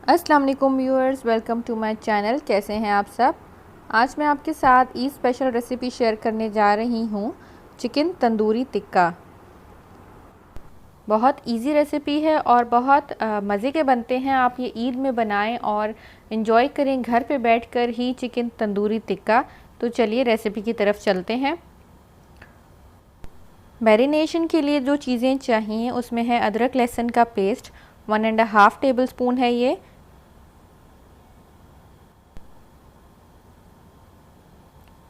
अस्सलाम वालेकुम viewers, welcome to my channel. कैसे हैं आप सब। आज मैं आपके साथ ईद स्पेशल रेसिपी शेयर करने जा रही हूँ, चिकन तंदूरी टिक्का। बहुत इजी रेसिपी है और बहुत मज़े के बनते हैं। आप ये ईद में बनाएं और इन्जॉय करें घर पे बैठकर ही चिकन तंदूरी टिक्का। तो चलिए रेसिपी की तरफ चलते हैं। मैरिनेशन के लिए जो चीज़ें चाहिए उसमें है अदरक लहसुन का पेस्ट 1.5 टेबल स्पून है ये।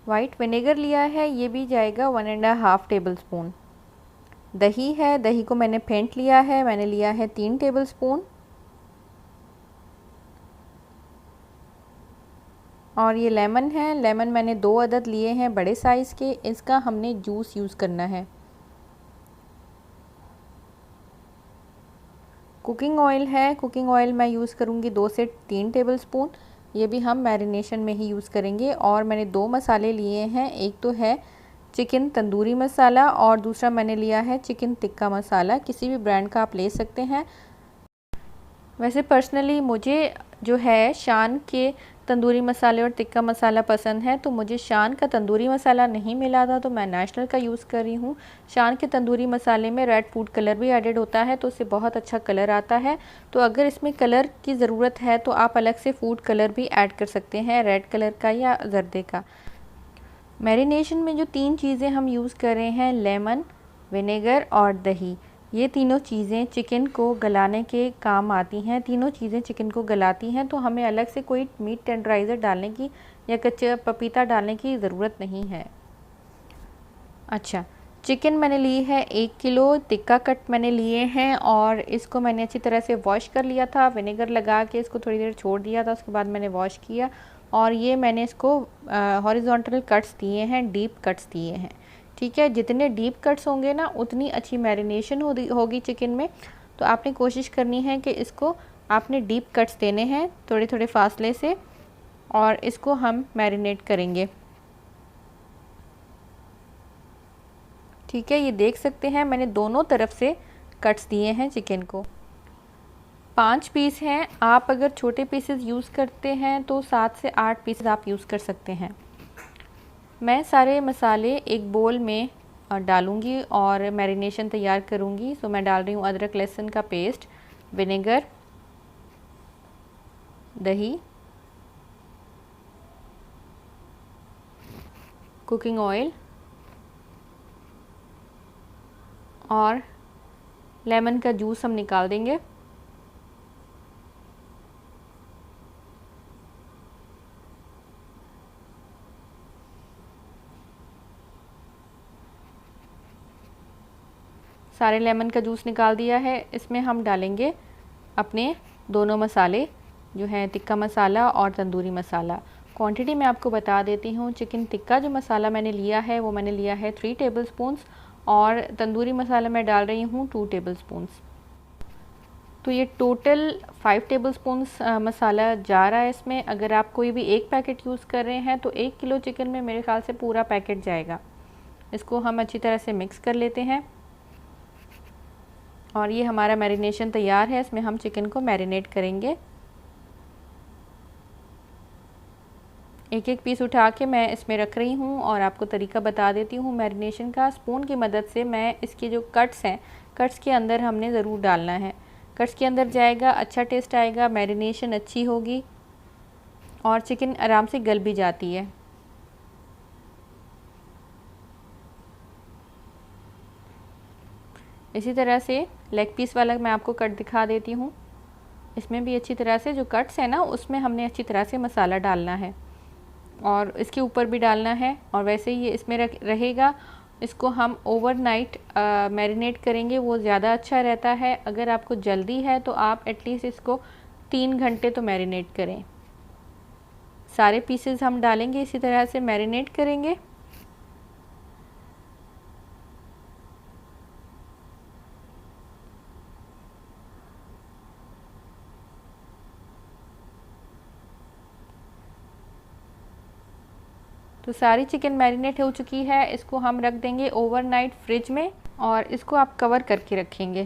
वाइट विनेगर लिया है, ये भी जाएगा 1.5 टेबल स्पून। दही है, दही को मैंने फेंट लिया है, मैंने लिया है 3 टेबल स्पून। और ये लेमन है, लेमन मैंने 2 अदद लिए हैं बड़े साइज़ के, इसका हमने जूस यूज़ करना है। कुकिंग ऑयल है, कुकिंग ऑयल मैं यूज़ करूँगी 2 से 3 टेबल स्पून। ये भी हम मैरिनेशन में ही यूज़ करेंगे। और मैंने 2 मसाले लिए हैं, एक तो है चिकन तंदूरी मसाला और दूसरा मैंने लिया है चिकन टिक्का मसाला। किसी भी ब्रांड का आप ले सकते हैं। वैसे पर्सनली मुझे जो है शान के तंदूरी मसाले और टिक्का मसाला पसंद है, तो मुझे शान का तंदूरी मसाला नहीं मिला था तो मैं नेशनल का यूज़ कर रही हूँ। शान के तंदूरी मसाले में रेड फूड कलर भी एडेड होता है, तो उससे बहुत अच्छा कलर आता है। तो अगर इसमें कलर की ज़रूरत है तो आप अलग से फूड कलर भी ऐड कर सकते हैं, रेड कलर का या जर्दे का। मैरिनेशन में जो 3 चीज़ें हम यूज़ कर रहे हैं, लेमन, विनेगर और दही, ये तीनों चीज़ें चिकन को गलाने के काम आती हैं। तीनों चीज़ें चिकन को गलाती हैं, तो हमें अलग से कोई मीट टेंडराइज़र डालने की या कच्चा पपीता डालने की ज़रूरत नहीं है। अच्छा, चिकन मैंने ली है 1 किलो, टिक्का कट मैंने लिए हैं और इसको मैंने अच्छी तरह से वॉश कर लिया था। विनेगर लगा के इसको थोड़ी देर छोड़ दिया था, उसके बाद मैंने वॉश किया। और ये मैंने इसको हॉरिजॉन्टल कट्स दिए हैं, डीप कट्स दिए हैं। ठीक है, जितने डीप कट्स होंगे ना उतनी अच्छी मैरिनेशन होगी चिकन में। तो आपने कोशिश करनी है कि इसको आपने डीप कट्स देने हैं थोड़े थोड़े फासले से, और इसको हम मैरिनेट करेंगे। ठीक है, ये देख सकते हैं मैंने दोनों तरफ से कट्स दिए हैं चिकन को। 5 पीस हैं, आप अगर छोटे पीसेस यूज़ करते हैं तो 7 से 8 पीसेस आप यूज़ कर सकते हैं। मैं सारे मसाले एक बोल में डालूंगी और मैरिनेशन तैयार करूंगी। तो मैं डाल रही हूँ अदरक लहसुन का पेस्ट, विनेगर, दही, कुकिंग ऑयल और लेमन का जूस हम निकाल देंगे। सारे लेमन का जूस निकाल दिया है। इसमें हम डालेंगे अपने दोनों मसाले जो हैं, टिक्का मसाला और तंदूरी मसाला। क्वांटिटी मैं आपको बता देती हूँ। चिकन टिक्का जो मसाला मैंने लिया है वो मैंने लिया है 3 टेबल स्पून्स और तंदूरी मसाला मैं डाल रही हूँ 2 टेबल स्पून्स। तो ये टोटल 5 टेबल स्पून्स मसाला जा रहा है इसमें। अगर आप कोई भी एक पैकेट यूज़ कर रहे हैं तो 1 किलो चिकन में मेरे ख्याल से पूरा पैकेट जाएगा। इसको हम अच्छी तरह से मिक्स कर लेते हैं और ये हमारा मैरिनेशन तैयार है। इसमें हम चिकन को मैरिनेट करेंगे। एक एक पीस उठा के मैं इसमें रख रही हूँ और आपको तरीका बता देती हूँ मैरिनेशन का। स्पून की मदद से मैं इसके जो कट्स हैं, कट्स के अंदर हमने ज़रूर डालना है। कट्स के अंदर जाएगा, अच्छा टेस्ट आएगा, मैरिनेशन अच्छी होगी और चिकन आराम से गल भी जाती है। इसी तरह से लेग पीस वाला मैं आपको कट दिखा देती हूँ। इसमें भी अच्छी तरह से जो कट्स हैं ना उसमें हमने अच्छी तरह से मसाला डालना है और इसके ऊपर भी डालना है और वैसे ही ये इसमें रहेगा। इसको हम ओवरनाइट मैरिनेट करेंगे, वो ज़्यादा अच्छा रहता है। अगर आपको जल्दी है तो आप एटलीस्ट इसको 3 घंटे तो मैरिनेट करें। सारे पीसेस हम डालेंगे, इसी तरह से मैरिनेट करेंगे। तो सारी चिकन मैरिनेट हो चुकी है। इसको हम रख देंगे ओवरनाइट फ्रिज में और इसको आप कवर करके रखेंगे।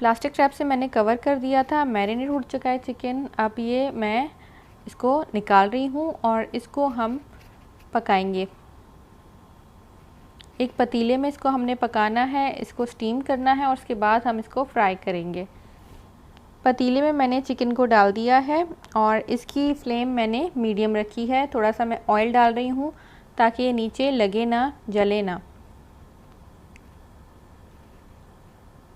प्लास्टिक रैप से मैंने कवर कर दिया था। मैरिनेट हो चुका है चिकन। अब ये मैं इसको निकाल रही हूँ और इसको हम पकाएंगे। एक पतीले में इसको हमने पकाना है, इसको स्टीम करना है और उसके बाद हम इसको फ्राई करेंगे। पतीले में मैंने चिकन को डाल दिया है और इसकी फ्लेम मैंने मीडियम रखी है। थोड़ा सा मैं ऑयल डाल रही हूँ ताकि ये नीचे लगे ना, जले ना।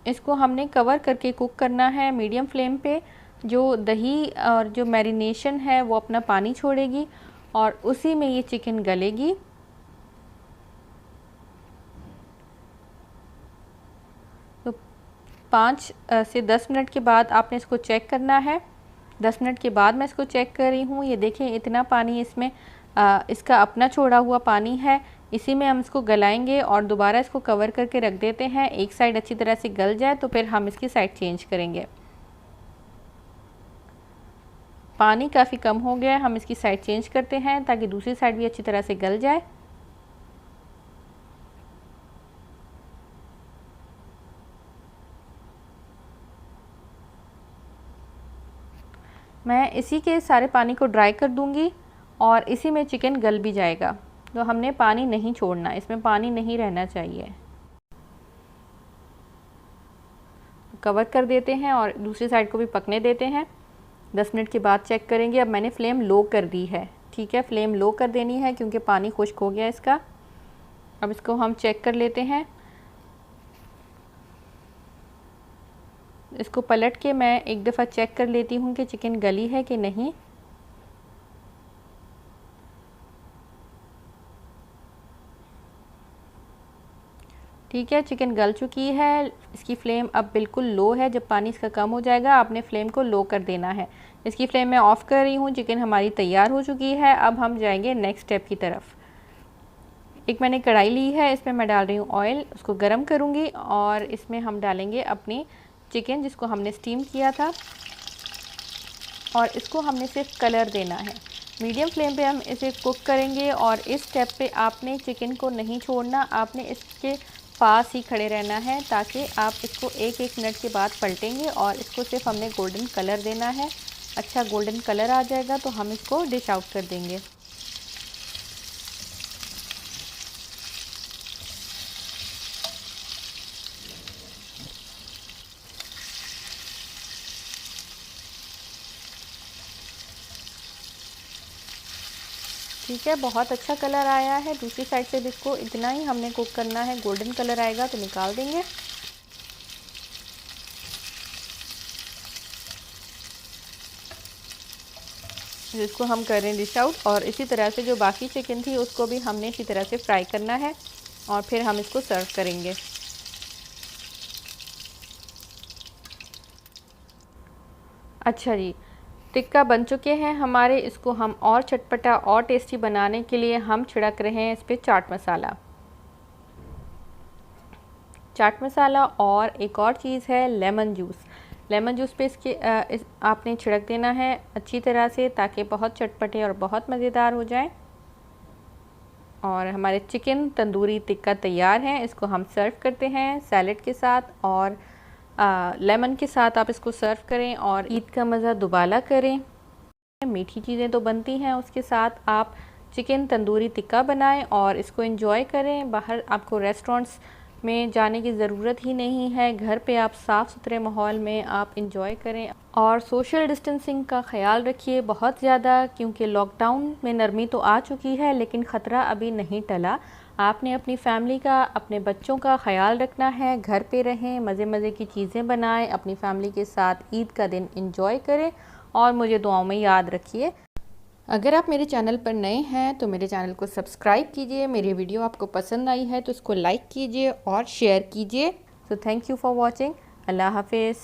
इसको हमने कवर करके कुक करना है मीडियम फ्लेम पे। जो दही और जो मैरिनेशन है वो अपना पानी छोड़ेगी और उसी में ये चिकन गलेगी। तो 5 से 10 मिनट के बाद आपने इसको चेक करना है। 10 मिनट के बाद मैं इसको चेक कर रही हूँ। ये देखें इतना पानी इसमें इसका अपना छोड़ा हुआ पानी है। इसी में हम इसको गलाएंगे और दोबारा इसको कवर करके रख देते हैं। एक साइड अच्छी तरह से गल जाए तो फिर हम इसकी साइड चेंज करेंगे। पानी काफ़ी कम हो गया है, हम इसकी साइड चेंज करते हैं ताकि दूसरी साइड भी अच्छी तरह से गल जाए। मैं इसी के सारे पानी को ड्राई कर दूंगी और इसी में चिकन गल भी जाएगा। तो हमने पानी नहीं छोड़ना, इसमें पानी नहीं रहना चाहिए। कवर कर देते हैं और दूसरी साइड को भी पकने देते हैं। 10 मिनट के बाद चेक करेंगे। अब मैंने फ्लेम लो कर दी है, ठीक है, फ्लेम लो कर देनी है क्योंकि पानी खुश्क हो गया इसका। अब इसको हम चेक कर लेते हैं। इसको पलट के मैं एक दफ़ा चेक कर लेती हूँ कि चिकन गली है कि नहीं। ठीक है, चिकन गल चुकी है। इसकी फ्लेम अब बिल्कुल लो है। जब पानी इसका कम हो जाएगा आपने फ्लेम को लो कर देना है। इसकी फ्लेम मैं ऑफ़ कर रही हूँ। चिकन हमारी तैयार हो चुकी है। अब हम जाएंगे नेक्स्ट स्टेप की तरफ। एक मैंने कढ़ाई ली है, इसमें मैं डाल रही हूँ ऑयल। उसको गर्म करूँगी और इसमें हम डालेंगे अपनी चिकन जिसको हमने स्टीम किया था और इसको हमने सिर्फ कलर देना है। मीडियम फ्लेम पे हम इसे कुक करेंगे और इस स्टेप पे आपने चिकन को नहीं छोड़ना, आपने इसके पास ही खड़े रहना है ताकि आप इसको एक मिनट के बाद पलटेंगे और इसको सिर्फ हमने गोल्डन कलर देना है। अच्छा गोल्डन कलर आ जाएगा तो हम इसको डिश आउट कर देंगे। ठीक है, बहुत अच्छा कलर आया है। दूसरी साइड से भी इसको इतना ही हमने कुक करना है, गोल्डन कलर आएगा तो निकाल देंगे। इसको हम करें डिश आउट और इसी तरह से जो बाकी चिकन थी उसको भी हमने इसी तरह से फ्राई करना है और फिर हम इसको सर्व करेंगे। अच्छा जी, टिक्का बन चुके हैं हमारे। इसको हम और चटपटा और टेस्टी बनाने के लिए हम छिड़क रहे हैं इस पर चाट मसाला। चाट मसाला और एक और चीज़ है लेमन जूस। लेमन जूस पे आपने छिड़क देना है अच्छी तरह से ताकि बहुत चटपटे और बहुत मज़ेदार हो जाए। और हमारे चिकन तंदूरी टिक्का तैयार है। इसको हम सर्व करते हैं सैलेड के साथ और लेमन के साथ आप इसको सर्व करें और ईद का मज़ा दुबाला करें। मीठी चीज़ें तो बनती हैं, उसके साथ आप चिकन तंदूरी टिक्का बनाएं और इसको एंजॉय करें। बाहर आपको रेस्टोरेंट्स में जाने की ज़रूरत ही नहीं है, घर पे आप साफ़ सुथरे माहौल में आप एंजॉय करें। और सोशल डिस्टेंसिंग का ख्याल रखिए बहुत ज़्यादा, क्योंकि लॉकडाउन में नरमी तो आ चुकी है लेकिन ख़तरा अभी नहीं टला। आपने अपनी फैमिली का, अपने बच्चों का ख्याल रखना है। घर पे रहें, मज़े की चीज़ें बनाएं, अपनी फैमिली के साथ ईद का दिन एंजॉय करें और मुझे दुआओं में याद रखिए। अगर आप मेरे चैनल पर नए हैं तो मेरे चैनल को सब्सक्राइब कीजिए। मेरी वीडियो आपको पसंद आई है तो इसको लाइक कीजिए और शेयर कीजिए। So thank you for watching. अल्लाह हाफिज़।